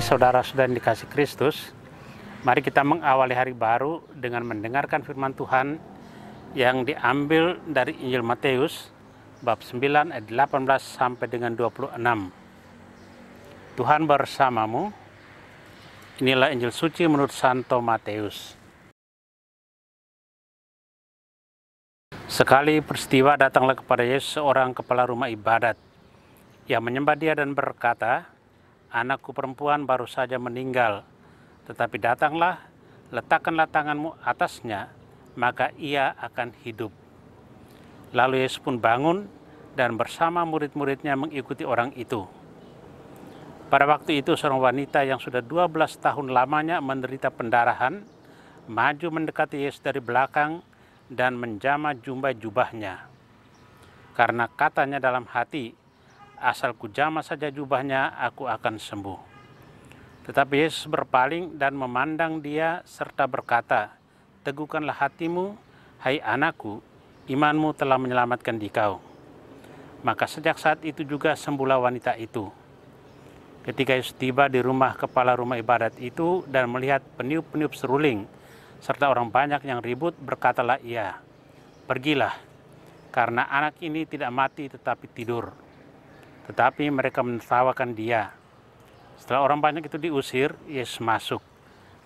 saudara-saudara yang dikasih Kristus, mari kita mengawali hari baru dengan mendengarkan firman Tuhan yang diambil dari Injil Matius bab 9 ayat 18 sampai dengan 26. Tuhan bersamamu. Inilah Injil suci menurut Santo Matius. Sekali peristiwa datanglah kepada Yesus seorang kepala rumah ibadat yang menyembah dia dan berkata, "Anakku perempuan baru saja meninggal, tetapi datanglah, letakkanlah tanganmu atasnya, maka ia akan hidup." Lalu Yesus pun bangun dan bersama murid-muridnya mengikuti orang itu. Pada waktu itu seorang wanita yang sudah 12 tahun lamanya menderita pendarahan, maju mendekati Yesus dari belakang dan menjamah jubahnya. Karena katanya dalam hati, "Asal kujamah saja jubahnya, aku akan sembuh." Tetapi Yesus berpaling dan memandang dia serta berkata, "Teguhkanlah hatimu, hai anakku, imanmu telah menyelamatkan dikau." Maka sejak saat itu juga sembuhlah wanita itu. Ketika Yesus tiba di rumah kepala rumah ibadat itu dan melihat peniup-peniup seruling serta orang banyak yang ribut, berkatalah ia, "Pergilah, karena anak ini tidak mati tetapi tidur." Tetapi mereka menertawakan dia. Setelah orang banyak itu diusir, Yesus masuk.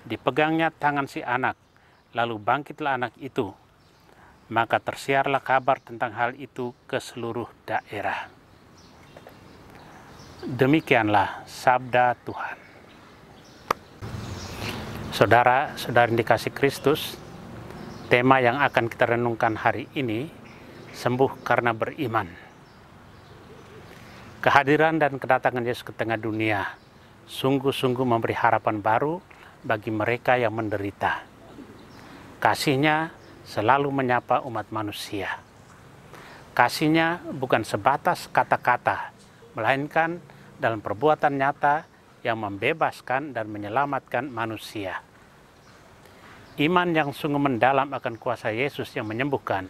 Dipegangnya tangan si anak, lalu bangkitlah anak itu. Maka tersiarlah kabar tentang hal itu ke seluruh daerah. Demikianlah sabda Tuhan. Saudara-saudara yang dikasih Kristus, tema yang akan kita renungkan hari ini, sembuh karena beriman. Kehadiran dan kedatangan Yesus ke tengah dunia sungguh-sungguh memberi harapan baru bagi mereka yang menderita. Kasih-Nya selalu menyapa umat manusia. Kasih-Nya bukan sebatas kata-kata, melainkan dalam perbuatan nyata yang membebaskan dan menyelamatkan manusia. Iman yang sungguh mendalam akan kuasa Yesus yang menyembuhkan,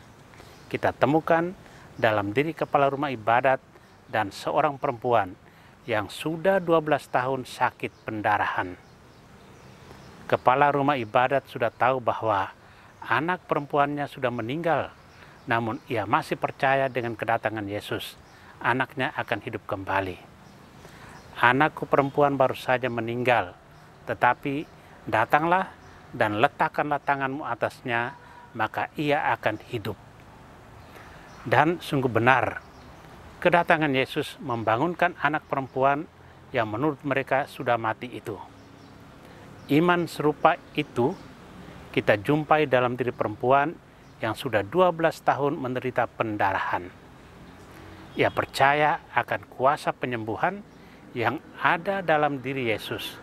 kita temukan dalam diri kepala rumah ibadat dan seorang perempuan yang sudah 12 tahun sakit pendarahan. Kepala rumah ibadat sudah tahu bahwa anak perempuannya sudah meninggal, namun ia masih percaya dengan kedatangan Yesus, anaknya akan hidup kembali. "Anakku perempuan baru saja meninggal, tetapi datanglah dan letakkanlah tanganmu atasnya, maka ia akan hidup." Dan sungguh benar, kedatangan Yesus membangunkan anak perempuan yang menurut mereka sudah mati itu. Iman serupa itu kita jumpai dalam diri perempuan yang sudah 12 tahun menderita pendarahan. Ia percaya akan kuasa penyembuhan yang ada dalam diri Yesus.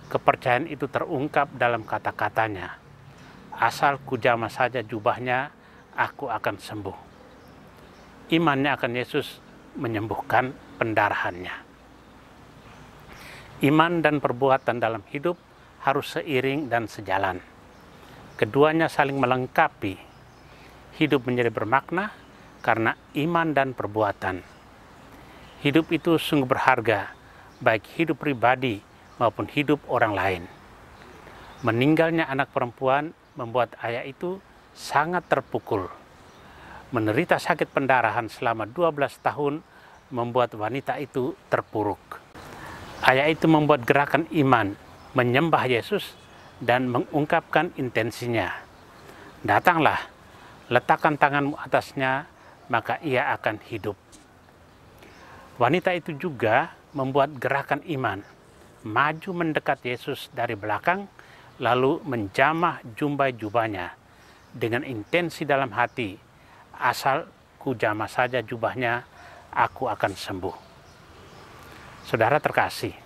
Kepercayaan itu terungkap dalam kata-katanya, "Asal kujamah saja jubahnya, aku akan sembuh." Imannya akan Yesus menyembuhkan pendarahannya. Iman dan perbuatan dalam hidup harus seiring dan sejalan. Keduanya saling melengkapi. Hidup menjadi bermakna karena iman dan perbuatan. Hidup itu sungguh berharga, baik hidup pribadi maupun hidup orang lain. Meninggalnya anak perempuan membuat ayah itu sangat terpukul. Menderita sakit pendarahan selama 12 tahun membuat wanita itu terpuruk. Ayah itu membuat gerakan iman, menyembah Yesus dan mengungkapkan intensinya. "Datanglah, letakkan tanganmu atasnya, maka ia akan hidup." Wanita itu juga membuat gerakan iman, maju mendekat Yesus dari belakang, lalu menjamah jubahnya dengan intensi dalam hati, "Asal kujamah saja jubahnya, aku akan sembuh." Saudara terkasih,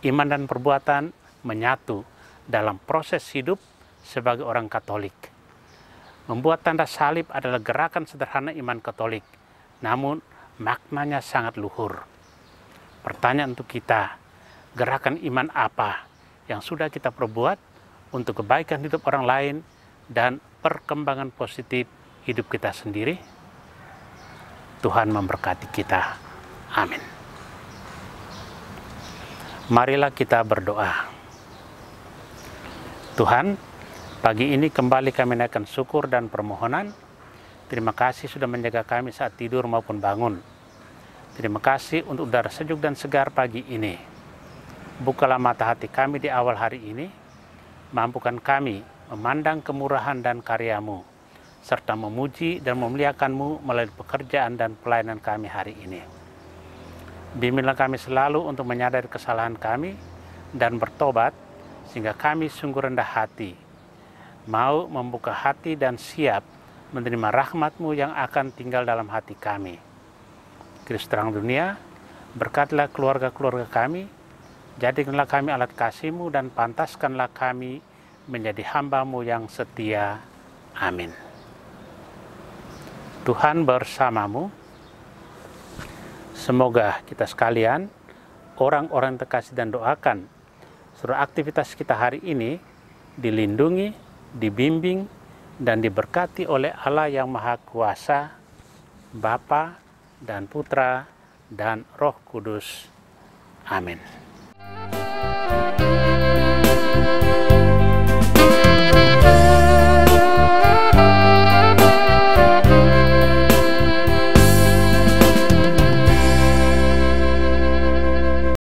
iman dan perbuatan menyatu dalam proses hidup sebagai orang Katolik. Membuat tanda salib adalah gerakan sederhana iman Katolik, namun maknanya sangat luhur. Pertanyaan untuk kita, gerakan iman apa yang sudah kita perbuat untuk kebaikan hidup orang lain dan perkembangan positif hidup kita sendiri? Tuhan memberkati kita. Amin. Marilah kita berdoa. Tuhan, pagi ini kembali kami naikkan syukur dan permohonan. Terima kasih sudah menjaga kami saat tidur maupun bangun. Terima kasih untuk udara sejuk dan segar pagi ini. Bukalah mata hati kami di awal hari ini. Mampukan kami memandang kemurahan dan karya-Mu, serta memuji dan memuliakan-Mu melalui pekerjaan dan pelayanan kami hari ini. Bimbinglah kami selalu untuk menyadari kesalahan kami dan bertobat, sehingga kami sungguh rendah hati, mau membuka hati dan siap menerima rahmat-Mu yang akan tinggal dalam hati kami. Kristus terang dunia, berkatilah keluarga-keluarga kami, jadikanlah kami alat kasih-Mu dan pantaskanlah kami menjadi hamba-Mu yang setia. Amin. Tuhan bersamamu. Semoga kita sekalian, orang-orang terkasih dan doakan, seluruh aktivitas kita hari ini dilindungi, dibimbing, dan diberkati oleh Allah yang Maha Kuasa, Bapa dan Putra dan Roh Kudus. Amin.